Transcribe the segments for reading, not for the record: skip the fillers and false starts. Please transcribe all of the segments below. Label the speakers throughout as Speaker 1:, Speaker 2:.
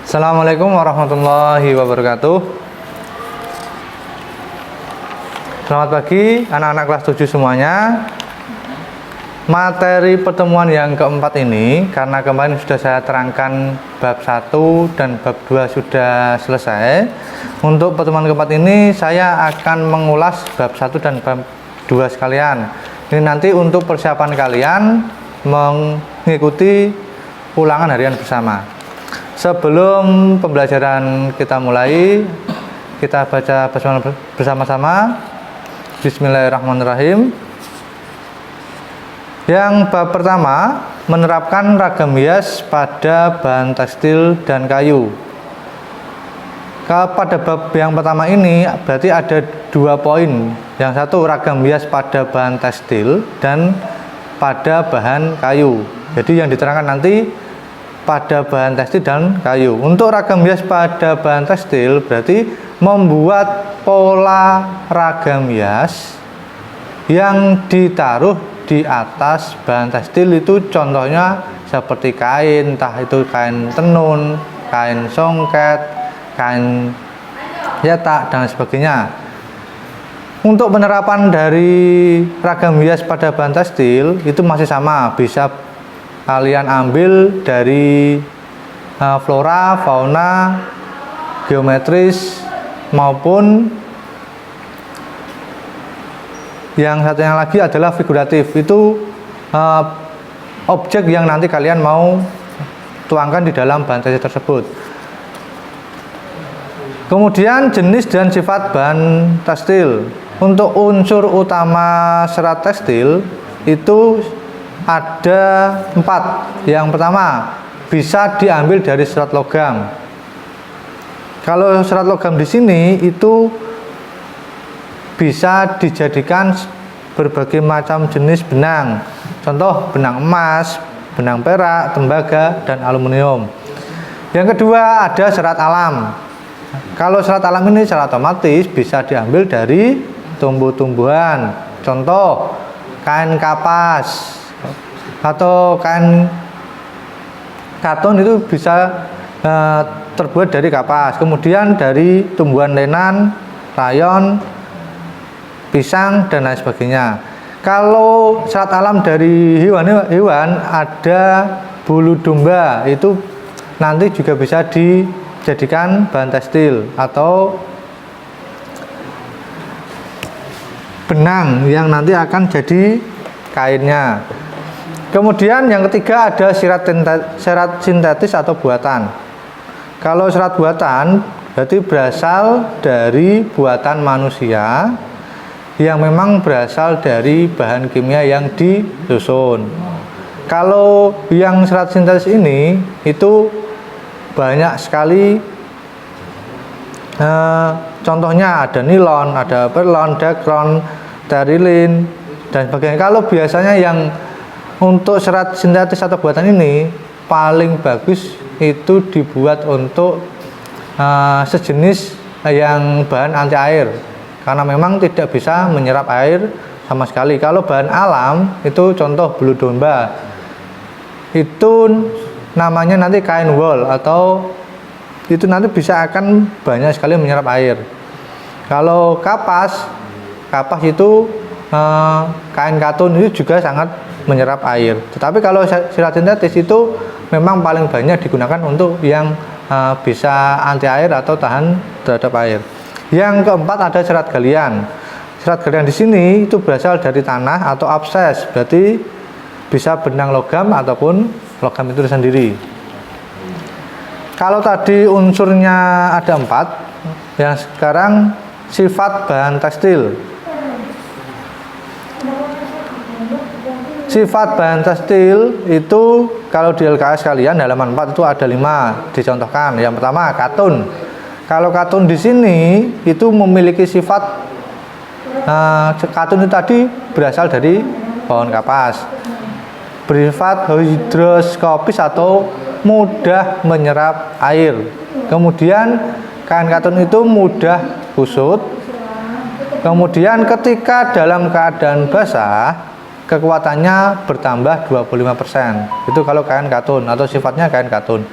Speaker 1: Assalamualaikum warahmatullahi wabarakatuh. Selamat pagi anak-anak kelas 7 semuanya. Materi pertemuan yang keempat ini, karena kemarin sudah saya terangkan bab 1 dan bab 2 sudah selesai. Untuk pertemuan keempat ini saya akan mengulas bab 1 dan bab 2 sekalian. Ini nanti untuk persiapan kalian mengikuti ulangan harian bersama. Sebelum pembelajaran kita mulai, kita baca basmalah bersama-sama. Bismillahirrahmanirrahim. Yang bab pertama, menerapkan ragam hias pada bahan tekstil dan kayu. Pada bab yang pertama ini berarti ada 2 poin. Yang satu ragam hias pada bahan tekstil dan pada bahan kayu. Jadi yang diterangkan nanti pada bahan tekstil dan kayu. Untuk ragam hias pada bahan tekstil berarti membuat pola ragam hias yang ditaruh di atas bahan tekstil. Itu contohnya seperti kain, entah itu kain tenun, kain songket, kain cetak dan sebagainya. Untuk penerapan dari ragam hias pada bahan tekstil itu masih sama, bisa kalian ambil dari flora, fauna, geometris maupun yang satunya lagi adalah figuratif. Itu objek yang nanti kalian mau tuangkan di dalam bahan tekstil tersebut. Kemudian jenis dan sifat bahan tekstil. Untuk unsur utama serat tekstil itu ada 4. Yang pertama, bisa diambil dari serat logam. Kalau serat logam di sini itu bisa dijadikan berbagai macam jenis benang. Contoh benang emas, benang perak, tembaga, dan aluminium. Yang kedua ada serat alam. Kalau serat alam ini secara otomatis bisa diambil dari tumbuh-tumbuhan. Contoh kain kapas atau kain katun itu bisa terbuat dari kapas. Kemudian dari tumbuhan lenan, rayon, pisang dan lain sebagainya. Kalau serat alam dari hewan ada bulu domba, itu nanti juga bisa dijadikan bahan tekstil atau benang yang nanti akan jadi kainnya. Kemudian yang ketiga ada serat sintetis atau buatan. Kalau serat buatan berarti berasal dari buatan manusia yang memang berasal dari bahan kimia yang disusun. Kalau yang serat sintetis ini itu banyak sekali, contohnya ada nilon, ada perlon, dekron, terilin dan sebagainya. Kalau biasanya yang untuk serat sintetis atau buatan ini paling bagus itu dibuat untuk sejenis yang bahan anti air, karena memang tidak bisa menyerap air sama sekali. Kalau bahan alam itu contoh bulu domba, itu namanya nanti kain wol, atau itu nanti bisa akan banyak sekali menyerap air. Kalau kapas itu kain katun itu juga sangat menyerap air. Tetapi kalau serat sintetis itu memang paling banyak digunakan untuk yang bisa anti air atau tahan terhadap air. Yang keempat ada serat galian. Serat galian di sini itu berasal dari tanah atau abses, berarti bisa benang logam ataupun logam itu sendiri. Kalau tadi unsurnya ada 4, yang sekarang sifat bahan tekstil. Sifat bahan tekstil itu kalau di LKS kalian halaman 4 itu ada 5 dicontohkan. Yang pertama katun. Kalau katun di sini itu memiliki sifat katun itu tadi berasal dari pohon kapas. Bersifat hidroskopis atau mudah menyerap air. Kemudian kain katun itu mudah kusut. Kemudian ketika dalam keadaan basah kekuatannya bertambah 25%. Itu kalau kain katun atau sifatnya kain katun.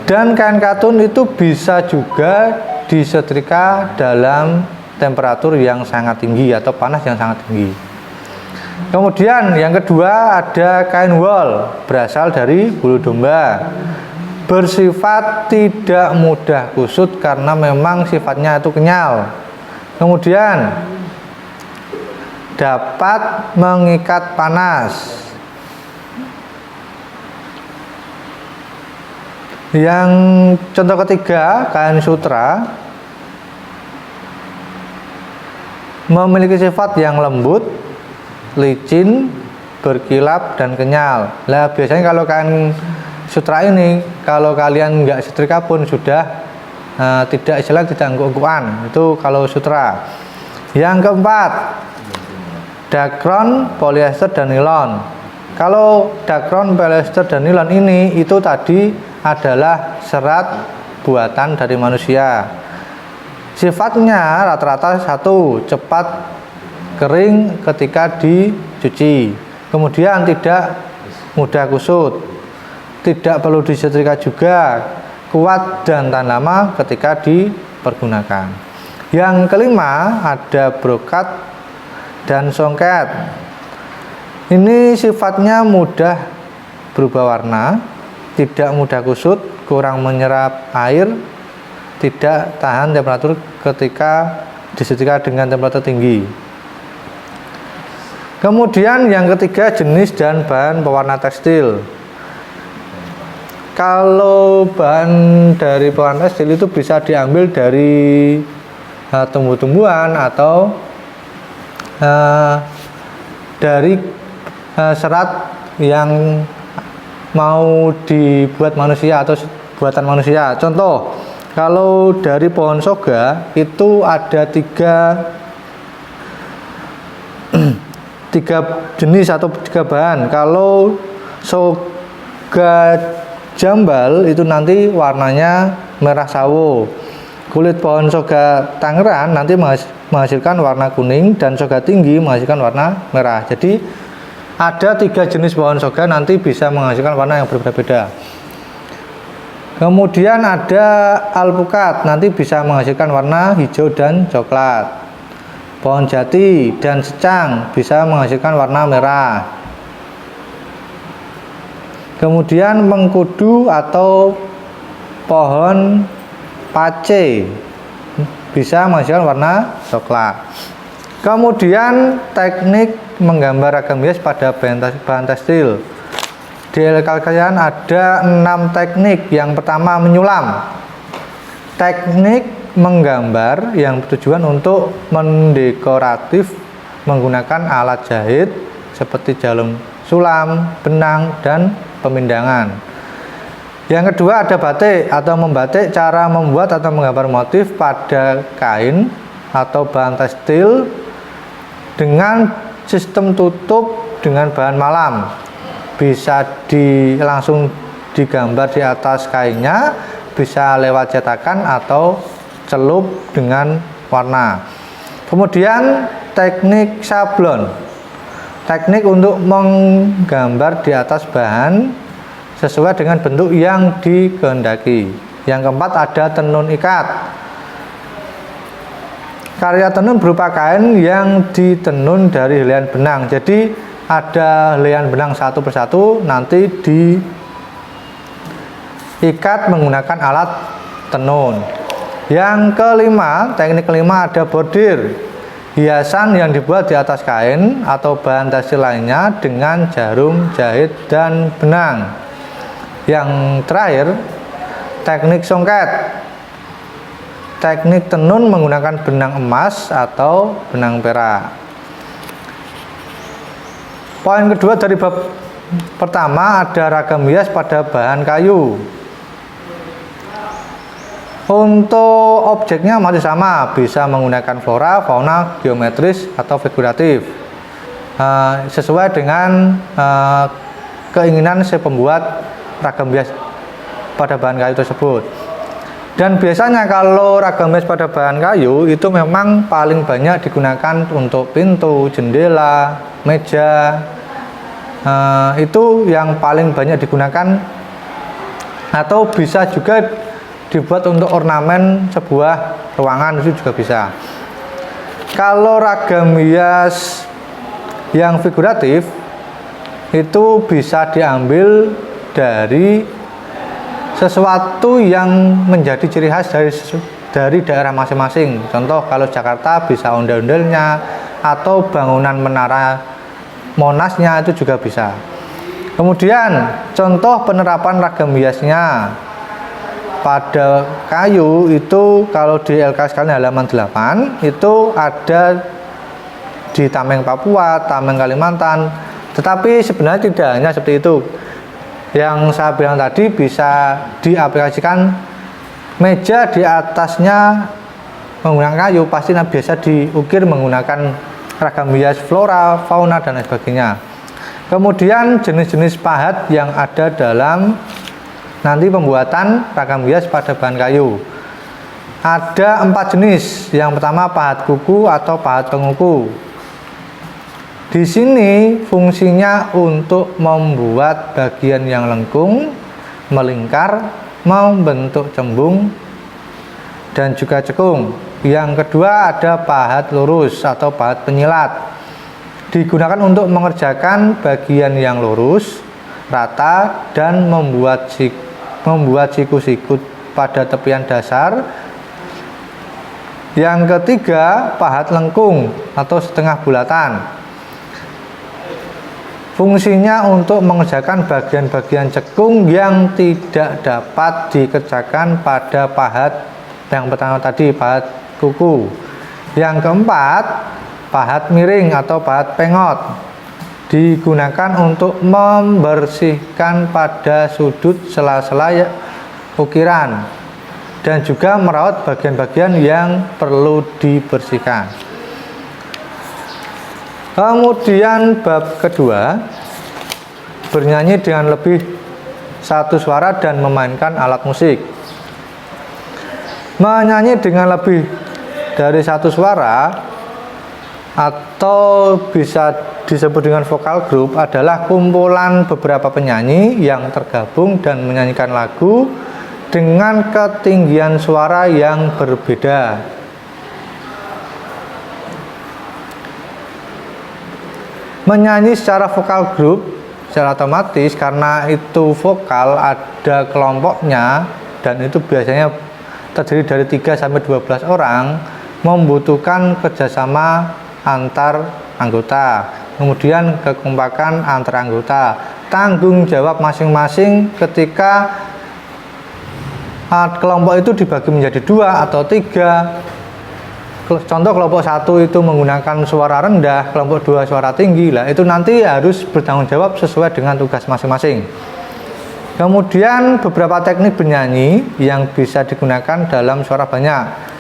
Speaker 1: Dan kain katun itu bisa juga disetrika dalam temperatur yang sangat tinggi atau panas yang sangat tinggi. Kemudian yang kedua ada kain wol, berasal dari bulu domba, bersifat tidak mudah kusut karena memang sifatnya itu kenyal. Kemudian dapat mengikat panas. Yang contoh ketiga, kain sutra, memiliki sifat yang lembut, licin, berkilap, dan kenyal. Nah, biasanya kalau kain sutra ini, kalau kalian nggak setrika pun sudah tidak engkuk-engkukan. Itu kalau sutra. Yang keempat, dakron, polyester, dan nilon. Kalau dakron, polyester, dan nilon ini itu tadi adalah serat buatan dari manusia. Sifatnya rata-rata satu, cepat kering ketika dicuci. Kemudian tidak mudah kusut. Tidak perlu disetrika juga, kuat dan tahan lama ketika dipergunakan. Yang kelima ada brokat dan songket. Ini sifatnya mudah berubah warna, tidak mudah kusut, kurang menyerap air, tidak tahan temperatur ketika disetrika dengan temperatur tinggi. Kemudian yang ketiga, jenis dan bahan pewarna tekstil. Kalau bahan dari pewarna tekstil itu bisa diambil dari tumbuh-tumbuhan atau dari serat yang mau dibuat manusia atau buatan manusia. Contoh, kalau dari pohon soga itu ada tiga jenis atau tiga bahan. Kalau soga jambal itu nanti warnanya merah sawo. Kulit pohon soga Tangerang nanti menghasilkan warna kuning, dan soga tinggi menghasilkan warna merah. Jadi ada tiga jenis pohon soga nanti bisa menghasilkan warna yang berbeda-beda. Kemudian ada alpukat, nanti bisa menghasilkan warna hijau dan coklat. Pohon jati dan secang bisa menghasilkan warna merah. Kemudian mengkudu atau pohon pace bisa menghasilkan warna coklat. Kemudian teknik menggambar ragam hias pada bahan tekstil. Di kalian ada 6 teknik. Yang pertama, menyulam. Teknik menggambar yang bertujuan untuk mendekoratif menggunakan alat jahit seperti jarum sulam, benang, dan pemindangan. Yang kedua ada batik atau membatik, cara membuat atau menggambar motif pada kain atau bahan tekstil dengan sistem tutup dengan bahan malam. Bisa langsung digambar di atas kainnya, bisa lewat cetakan atau celup dengan warna. Kemudian teknik sablon, teknik untuk menggambar di atas bahan sesuai dengan bentuk yang dikehendaki. Yang keempat ada tenun ikat. Karya tenun berupa kain yang ditenun dari helaian benang. Jadi ada helaian benang satu persatu, nanti diikat menggunakan alat tenun. Yang kelima, teknik kelima ada bordir, hiasan yang dibuat di atas kain atau bahan tekstil lainnya dengan jarum, jahit, dan benang. Yang terakhir, teknik songket, teknik tenun menggunakan benang emas atau benang perak. Poin kedua dari bab pertama ada ragam hias pada bahan kayu. Untuk objeknya masih sama, bisa menggunakan flora, fauna, geometris, atau figuratif, sesuai dengan keinginan si pembuat ragam hias pada bahan kayu tersebut. Dan biasanya kalau ragam hias pada bahan kayu itu memang paling banyak digunakan untuk pintu, jendela, meja. Itu yang paling banyak digunakan atau bisa juga dibuat untuk ornamen sebuah ruangan, itu juga bisa. Kalau ragam hias yang figuratif itu bisa diambil dari sesuatu yang menjadi ciri khas dari daerah masing-masing. Contoh kalau Jakarta bisa ondel-ondelnya atau bangunan menara Monasnya, itu juga bisa. Kemudian contoh penerapan ragam hiasnya pada kayu itu kalau di LKS kalian halaman 8 itu ada di Tameng Papua, Tameng Kalimantan. Tetapi sebenarnya tidak hanya seperti itu. Yang saya bilang tadi bisa diaplikasikan meja di atasnya menggunakan kayu, pasti biasa diukir menggunakan ragam hias flora, fauna, dan lain sebagainya. Kemudian jenis-jenis pahat yang ada dalam nanti pembuatan ragam hias pada bahan kayu. Ada 4 jenis. Yang pertama pahat kuku atau pahat penguku. Di sini fungsinya untuk membuat bagian yang lengkung, melingkar, membentuk cembung, dan juga cekung. Yang kedua ada pahat lurus atau pahat penyilat. Digunakan untuk mengerjakan bagian yang lurus, rata, dan membuat siku-siku pada tepian dasar. Yang ketiga pahat lengkung atau setengah bulatan. Fungsinya untuk mengerjakan bagian-bagian cekung yang tidak dapat dikerjakan pada pahat yang pertama tadi, pahat kuku. Yang keempat, pahat miring atau pahat pengot. Digunakan untuk membersihkan pada sudut sela-sela ukiran dan juga merawat bagian-bagian yang perlu dibersihkan. Kemudian bab kedua, bernyanyi dengan lebih satu suara dan memainkan alat musik. Menyanyi dengan lebih dari satu suara atau bisa disebut dengan vokal group adalah kumpulan beberapa penyanyi yang tergabung dan menyanyikan lagu dengan ketinggian suara yang berbeda. Menyanyi secara vokal group secara otomatis karena itu vokal ada kelompoknya dan itu biasanya terdiri dari 3 sampai 12 orang, membutuhkan kerjasama antar anggota, kemudian kekompakan antar anggota, tanggung jawab masing-masing ketika kelompok itu dibagi menjadi 2 atau 3. Contoh kelompok 1 itu menggunakan suara rendah, kelompok 2 suara tinggi, lah itu nanti harus bertanggung jawab sesuai dengan tugas masing-masing. Kemudian beberapa teknik bernyanyi yang bisa digunakan dalam suara banyak.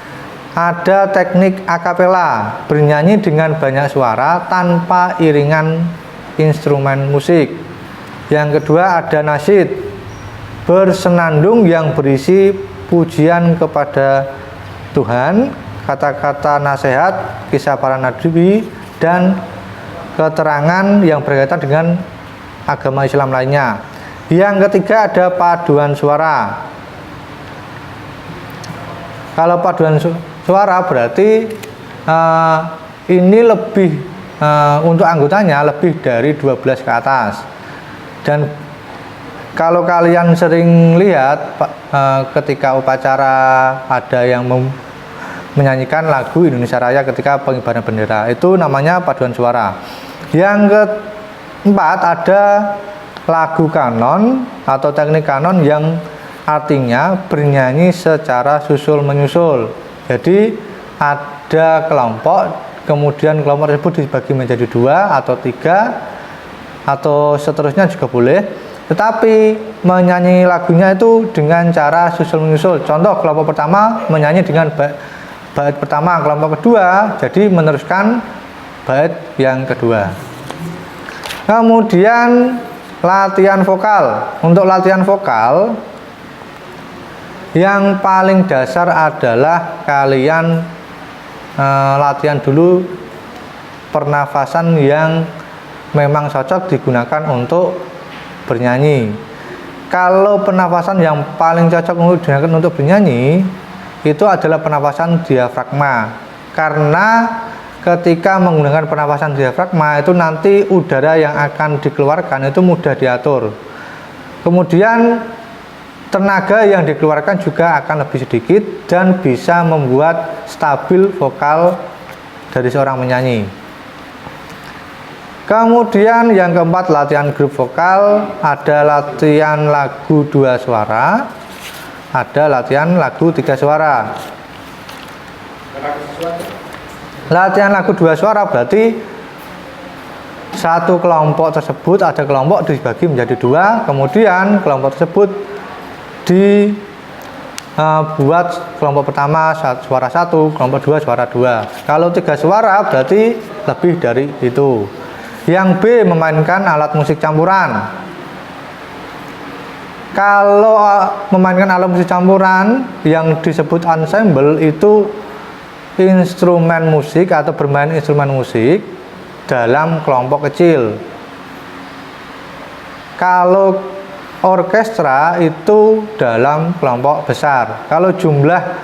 Speaker 1: Ada teknik akapela, bernyanyi dengan banyak suara tanpa iringan instrumen musik. Yang kedua ada nasyid, bersenandung yang berisi pujian kepada Tuhan, kata-kata nasihat, kisah para nabi, dan keterangan yang berkaitan dengan agama Islam lainnya. Yang ketiga ada paduan suara. Kalau paduan suara berarti ini lebih untuk anggotanya lebih dari 12 ke atas. Dan kalau kalian sering lihat ketika upacara ada yang menyanyikan lagu Indonesia Raya ketika pengibaran bendera, itu namanya paduan suara. Yang keempat ada lagu kanon atau teknik kanon yang artinya bernyanyi secara susul menyusul. Jadi ada kelompok, kemudian kelompok tersebut dibagi menjadi 2 atau 3 atau seterusnya juga boleh. Tetapi menyanyi lagunya itu dengan cara susul menyusul. Contoh kelompok pertama menyanyi dengan bait pertama, kelompok kedua jadi meneruskan bait yang kedua. Kemudian latihan vokal. Untuk latihan vokal yang paling dasar adalah kalian latihan dulu pernafasan yang memang cocok digunakan untuk bernyanyi. Kalau pernafasan yang paling cocok untuk digunakan untuk bernyanyi itu adalah pernafasan diafragma, karena ketika menggunakan pernafasan diafragma itu nanti udara yang akan dikeluarkan itu mudah diatur. Kemudian tenaga yang dikeluarkan juga akan lebih sedikit dan bisa membuat stabil vokal dari seorang penyanyi. Kemudian yang keempat, latihan grup vokal. Ada latihan lagu 2 suara, ada latihan lagu 3 suara. Latihan lagu 2 suara berarti satu kelompok tersebut, ada kelompok dibagi menjadi 2, kemudian kelompok tersebut dibuat kelompok pertama suara 1, kelompok 2 suara 2. Kalau 3 suara berarti lebih dari itu. Yang B, memainkan alat musik campuran. Kalau memainkan alat musik campuran yang disebut ensemble itu instrumen musik atau bermain instrumen musik dalam kelompok kecil. Kalau orkestra itu dalam kelompok besar. Kalau jumlah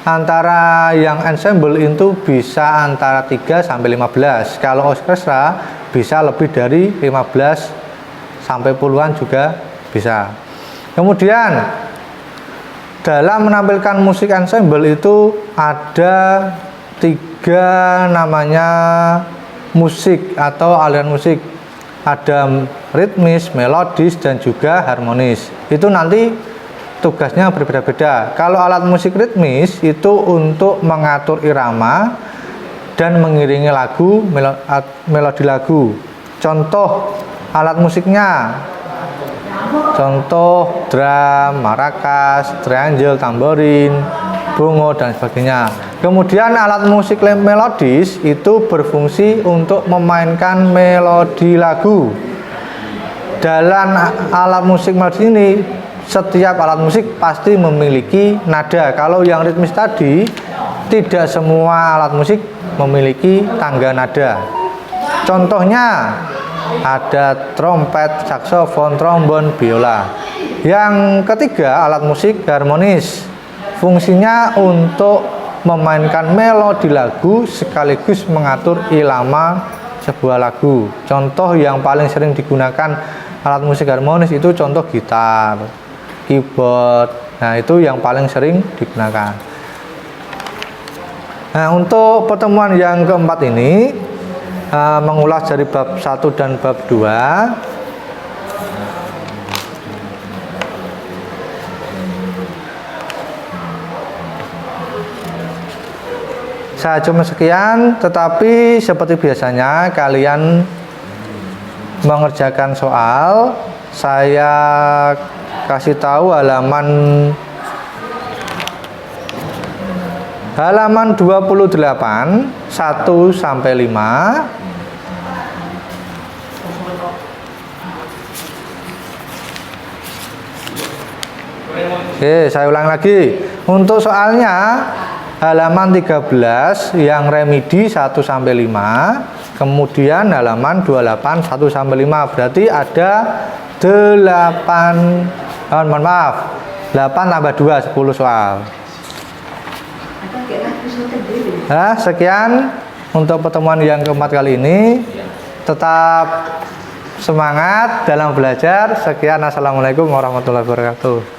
Speaker 1: antara yang ensemble itu bisa antara 3 sampai 15. Kalau orkestra bisa lebih dari 15 sampai puluhan juga bisa. Kemudian dalam menampilkan musik ensemble itu ada 3 namanya musik atau aliran musik. Ada ritmis, melodis, dan juga harmonis. Itu nanti tugasnya berbeda-beda. Kalau alat musik ritmis itu untuk mengatur irama dan mengiringi lagu, melodi lagu. Contoh alat musiknya, contoh drum, marakas, triangle, tamborin, bongo, dan sebagainya. Kemudian alat musik melodis itu berfungsi untuk memainkan melodi lagu. Dalam alat musik melodis ini setiap alat musik pasti memiliki nada. Kalau yang ritmis tadi, tidak semua alat musik memiliki tangga nada. Contohnya ada trompet, saksofon, trombon, biola. Yang ketiga, alat musik harmonis. Fungsinya untuk memainkan melodi lagu sekaligus mengatur irama sebuah lagu. Contoh yang paling sering digunakan alat musik harmonis itu contoh gitar, keyboard. Nah, itu yang paling sering digunakan. Nah, untuk pertemuan yang keempat ini mengulas dari bab 1 dan bab 2. Saya cuma sekian, tetapi seperti biasanya kalian mengerjakan soal, saya kasih tahu halaman 28 1 sampai 5. Oke, saya ulang lagi. Untuk soalnya halaman 13 yang remedi 1 sampai 5, kemudian halaman 28 1 sampai 5. Berarti ada 8 tambah 2 10 soal. Nah, sekian untuk pertemuan yang keempat kali ini. Tetap semangat dalam belajar. Sekian, assalamualaikum warahmatullahi wabarakatuh.